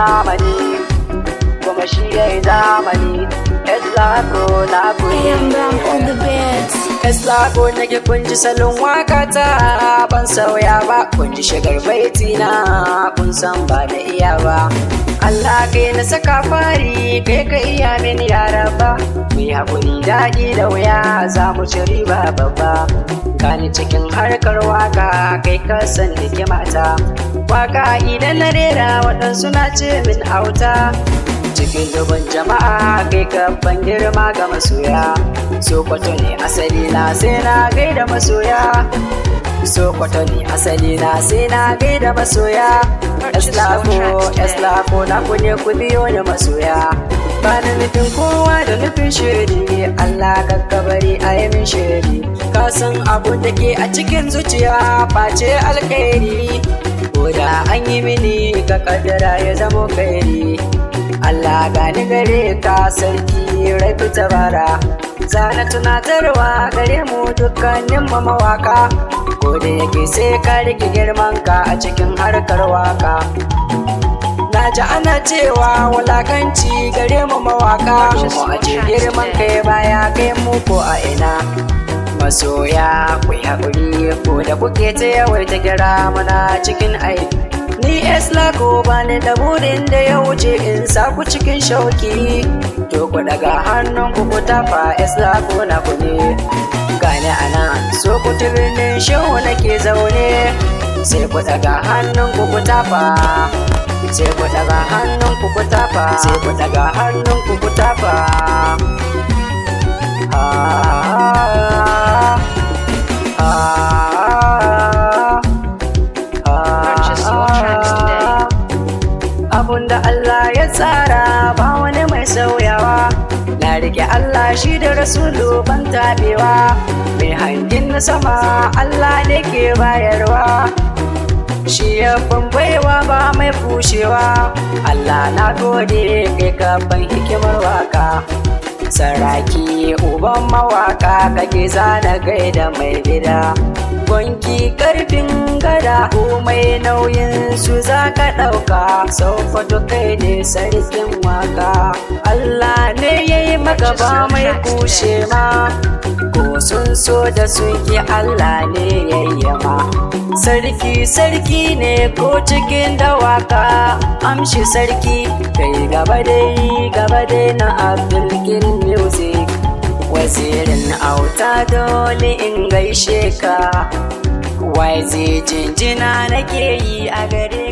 zamani kuma shi yayi zamani. Eslako na I am Ram on the beats. Eslako nake kunji salon waka ta ban sauya ba, kunji shigar baiti na kun san ba da iya ba. Allah kai na saka fari kai ka iya min yara ba, mu yi haƙuri daɗi da wuya za mu ci riba babba. Gani cikin harkar waka kai ka san hikimata, waka idan na rera waɗansu na ce min auta. Cikin dubin jama'a kai kabban girma ga masoya, Sokoto ne asali na sai na gaida masoya. Sokoto ne asali na sai na gaida masoya. Eslako na ku ne ku biyo da masoya. Ba da nufin kowa da nufin shiri, Allah kakkabari a yi min shiri. Ka san abun da ke a cikin zuciya face alkhairi, ko da an yi mini ka kaddara ya zamo kairi. Allah gani gare ka sarki rafi tabara, zana tunatarwa gare mu dukkanin mawaka, ko da yake sai ka rike girman ka a cikin harkar waka. Na ji ana cewa wulakanci gare mu mawaka, mu aje girman kai baya kai mu ko a ina. Masoya ku yi haƙuri ko da kuke ta yawaita kira muna cikin aiki. Ni Eslako ba ni da burin da ya wuce in sa ku cikin shauki, to ku daga hannun ku ku tafa Eslako na ku ne. Gane ana so ku birnin shehu nake zaune, sai ku daga hannun ku ku tafa, sai ku daga hannun ku ku tafa, sai ku daga hannun ku ku tafa. Abunda Allah ya tsara ba wani mai sauyawa, na rike Allah shi da Rasulu ban tabewa. Mai hangin na sama Allah ne ke bayarwa, shi ya baiwa ba mai kushewa. Allah na gode kai gaban hikimar waka, saraki uban mawaka kake zana gaida mai gida. Gwanki karfin gada komai nauyin su za ka ɗauka, Sokoto kai ne sarkin waka. Allah ne ya yi maka ba mai kushe ma, ko sun so da sun ki Allah ne ya yi ma. Sarki ne ko cikin dawaka, amshi sarki kai gaba dai na Abdulkin Music. Wazirin auta dole in gaishe ka, wai zai jinjina nake yi a gare